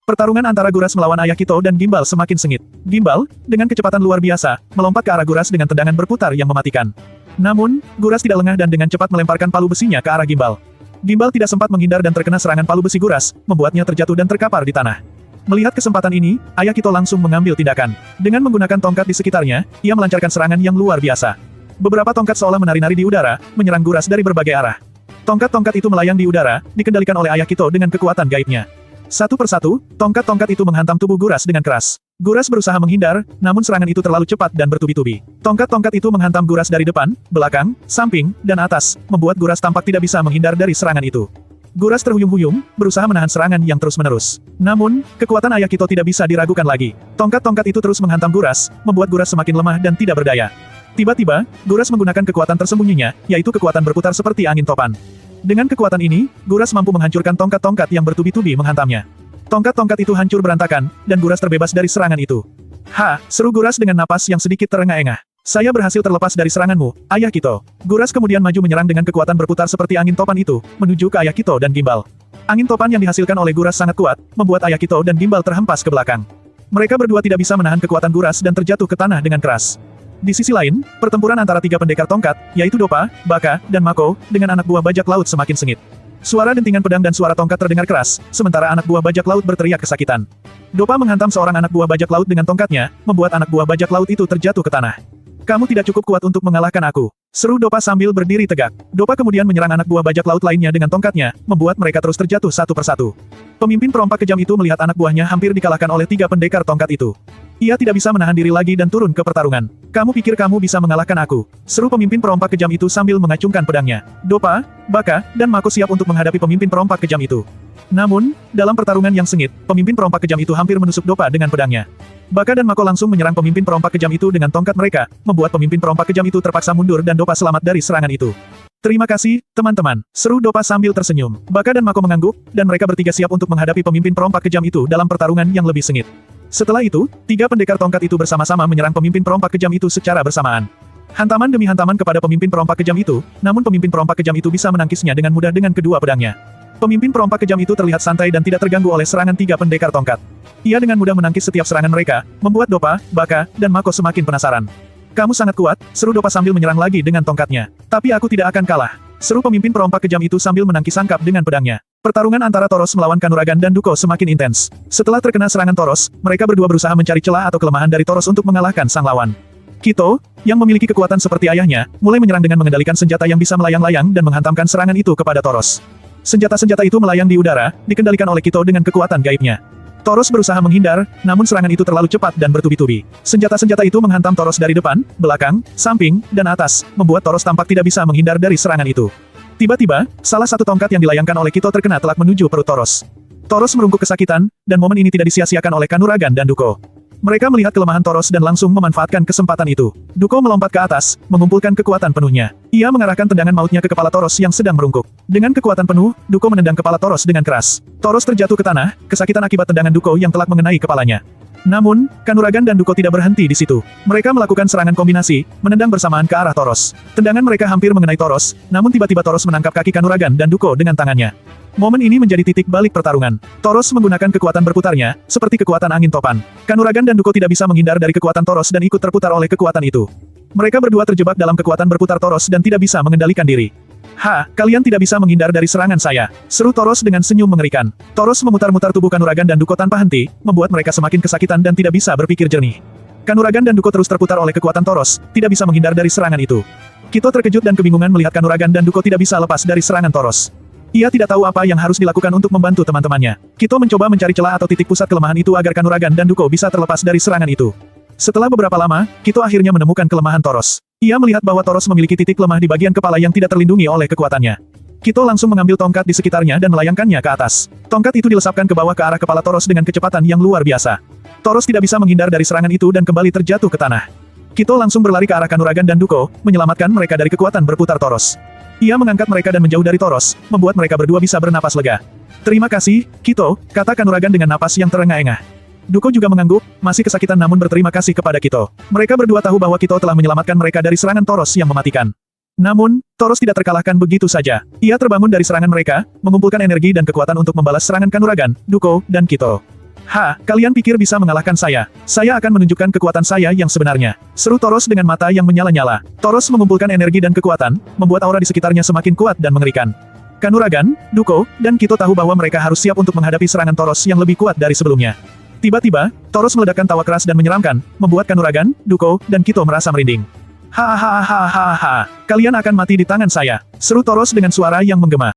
Pertarungan antara Guras melawan Ayah Kito dan Gimbal semakin sengit. Gimbal, dengan kecepatan luar biasa, melompat ke arah Guras dengan tendangan berputar yang mematikan. Namun, Guras tidak lengah dan dengan cepat melemparkan palu besinya ke arah Gimbal. Gimbal tidak sempat menghindar dan terkena serangan palu besi Guras, membuatnya terjatuh dan terkapar di tanah. Melihat kesempatan ini, Ayah Kito langsung mengambil tindakan. Dengan menggunakan tongkat di sekitarnya, ia melancarkan serangan yang luar biasa. Beberapa tongkat seolah menari-nari di udara, menyerang Guras dari berbagai arah. Tongkat-tongkat itu melayang di udara, dikendalikan oleh Ayah Kito dengan kekuatan gaibnya. Satu persatu, tongkat-tongkat itu menghantam tubuh Guras dengan keras. Guras berusaha menghindar, namun serangan itu terlalu cepat dan bertubi-tubi. Tongkat-tongkat itu menghantam Guras dari depan, belakang, samping, dan atas, membuat Guras tampak tidak bisa menghindar dari serangan itu. Guras terhuyung-huyung, berusaha menahan serangan yang terus-menerus. Namun, kekuatan Ayah Kito tidak bisa diragukan lagi. Tongkat-tongkat itu terus menghantam Guras, membuat Guras semakin lemah dan tidak berdaya. Tiba-tiba, Guras menggunakan kekuatan tersembunyinya, yaitu kekuatan berputar seperti angin topan. Dengan kekuatan ini, Guras mampu menghancurkan tongkat-tongkat yang bertubi-tubi menghantamnya. Tongkat-tongkat itu hancur berantakan, dan Guras terbebas dari serangan itu. "Ha!" seru Guras dengan napas yang sedikit terengah-engah. "Saya berhasil terlepas dari seranganmu, Ayah Kito." Guras kemudian maju menyerang dengan kekuatan berputar seperti angin topan itu, menuju ke Ayah Kito dan Gimbal. Angin topan yang dihasilkan oleh Guras sangat kuat, membuat Ayah Kito dan Gimbal terhempas ke belakang. Mereka berdua tidak bisa menahan kekuatan Guras dan terjatuh ke tanah dengan keras. Di sisi lain, pertempuran antara tiga pendekar tongkat, yaitu Dopa, Baka, dan Mako, dengan anak buah bajak laut semakin sengit. Suara dentingan pedang dan suara tongkat terdengar keras, sementara anak buah bajak laut berteriak kesakitan. Dopa menghantam seorang anak buah bajak laut dengan tongkatnya, membuat anak buah bajak laut itu terjatuh ke tanah. "Kamu tidak cukup kuat untuk mengalahkan aku," seru Dopa sambil berdiri tegak. Dopa kemudian menyerang anak buah bajak laut lainnya dengan tongkatnya, membuat mereka terus terjatuh satu persatu. Pemimpin perompak kejam itu melihat anak buahnya hampir dikalahkan oleh tiga pendekar tongkat itu. Ia tidak bisa menahan diri lagi dan turun ke pertarungan. "Kamu pikir kamu bisa mengalahkan aku?" seru pemimpin perompak kejam itu sambil mengacungkan pedangnya. Dopa, Baka, dan Mako siap untuk menghadapi pemimpin perompak kejam itu. Namun, dalam pertarungan yang sengit, pemimpin perompak kejam itu hampir menusuk Dopa dengan pedangnya. Baka dan Mako langsung menyerang pemimpin perompak kejam itu dengan tongkat mereka, membuat pemimpin perompak kejam itu terpaksa mundur dan Dopa selamat dari serangan itu. "Terima kasih, teman-teman," seru Dopa sambil tersenyum. Baka dan Mako mengangguk, dan mereka bertiga siap untuk menghadapi pemimpin perompak kejam itu dalam pertarungan yang lebih sengit. Setelah itu, tiga pendekar tongkat itu bersama-sama menyerang pemimpin perompak kejam itu secara bersamaan. Hantaman demi hantaman kepada pemimpin perompak kejam itu, namun pemimpin perompak kejam itu bisa menangkisnya dengan mudah dengan kedua pedangnya. Pemimpin perompak kejam itu terlihat santai dan tidak terganggu oleh serangan tiga pendekar tongkat. Ia dengan mudah menangkis setiap serangan mereka, membuat Dopa, Baka, dan Mako semakin penasaran. "Kamu sangat kuat," seru Dopa sambil menyerang lagi dengan tongkatnya. "Tapi aku tidak akan kalah," seru pemimpin perompak kejam itu sambil menangkis sangkap dengan pedangnya. Pertarungan antara Toros melawan Kanuragan dan Duko semakin intens. Setelah terkena serangan Toros, mereka berdua berusaha mencari celah atau kelemahan dari Toros untuk mengalahkan sang lawan. Kito, yang memiliki kekuatan seperti ayahnya, mulai menyerang dengan mengendalikan senjata yang bisa melayang-layang dan menghantamkan serangan itu kepada Toros. Senjata-senjata itu melayang di udara, dikendalikan oleh Kito dengan kekuatan gaibnya. Toros berusaha menghindar, namun serangan itu terlalu cepat dan bertubi-tubi. Senjata-senjata itu menghantam Toros dari depan, belakang, samping, dan atas, membuat Toros tampak tidak bisa menghindar dari serangan itu. Tiba-tiba, salah satu tongkat yang dilayangkan oleh Kito terkena telak menuju perut Toros. Toros merungkuk kesakitan, dan momen ini tidak disia-siakan oleh Kanuragan dan Duko. Mereka melihat kelemahan Toros dan langsung memanfaatkan kesempatan itu. Duko melompat ke atas, mengumpulkan kekuatan penuhnya. Ia mengarahkan tendangan mautnya ke kepala Toros yang sedang merungkuk. Dengan kekuatan penuh, Duko menendang kepala Toros dengan keras. Toros terjatuh ke tanah, kesakitan akibat tendangan Duko yang telak mengenai kepalanya. Namun, Kanuragan dan Duko tidak berhenti di situ. Mereka melakukan serangan kombinasi, menendang bersamaan ke arah Toros. Tendangan mereka hampir mengenai Toros, namun tiba-tiba Toros menangkap kaki Kanuragan dan Duko dengan tangannya. Momen ini menjadi titik balik pertarungan. Toros menggunakan kekuatan berputarnya, seperti kekuatan angin topan. Kanuragan dan Duko tidak bisa menghindar dari kekuatan Toros dan ikut terputar oleh kekuatan itu. Mereka berdua terjebak dalam kekuatan berputar Toros dan tidak bisa mengendalikan diri. "Ha, kalian tidak bisa menghindar dari serangan saya," seru Toros dengan senyum mengerikan. Toros memutar-mutar tubuh Kanuragan dan Duko tanpa henti, membuat mereka semakin kesakitan dan tidak bisa berpikir jernih. Kanuragan dan Duko terus terputar oleh kekuatan Toros, tidak bisa menghindar dari serangan itu. Kito terkejut dan kebingungan melihat Kanuragan dan Duko tidak bisa lepas dari serangan Toros. Ia tidak tahu apa yang harus dilakukan untuk membantu teman-temannya. Kito mencoba mencari celah atau titik pusat kelemahan itu agar Kanuragan dan Duko bisa terlepas dari serangan itu. Setelah beberapa lama, Kito akhirnya menemukan kelemahan Toros. Ia melihat bahwa Toros memiliki titik lemah di bagian kepala yang tidak terlindungi oleh kekuatannya. Kito langsung mengambil tongkat di sekitarnya dan melayangkannya ke atas. Tongkat itu dilesapkan ke bawah ke arah kepala Toros dengan kecepatan yang luar biasa. Toros tidak bisa menghindar dari serangan itu dan kembali terjatuh ke tanah. Kito langsung berlari ke arah Kanuragan dan Duko, menyelamatkan mereka dari kekuatan berputar Toros. Ia mengangkat mereka dan menjauh dari Toros, membuat mereka berdua bisa bernapas lega. "Terima kasih, Kito," kata Kanuragan dengan napas yang terengah-engah. Duko juga mengangguk, masih kesakitan namun berterima kasih kepada Kito. Mereka berdua tahu bahwa Kito telah menyelamatkan mereka dari serangan Toros yang mematikan. Namun, Toros tidak terkalahkan begitu saja. Ia terbangun dari serangan mereka, mengumpulkan energi dan kekuatan untuk membalas serangan Kanuragan, Duko, dan Kito. Kalian pikir bisa mengalahkan saya? Saya akan menunjukkan kekuatan saya yang sebenarnya. Seru Toros dengan mata yang menyala-nyala. Toros mengumpulkan energi dan kekuatan, membuat aura di sekitarnya semakin kuat dan mengerikan. Kanuragan, Duko, dan Kito tahu bahwa mereka harus siap untuk menghadapi serangan Toros yang lebih kuat dari sebelumnya. Tiba-tiba, Toros meledakkan tawa keras dan menyeramkan, membuat Kanuragan, Duko, dan Kito merasa merinding. Kalian akan mati di tangan saya. Seru Toros dengan suara yang menggema.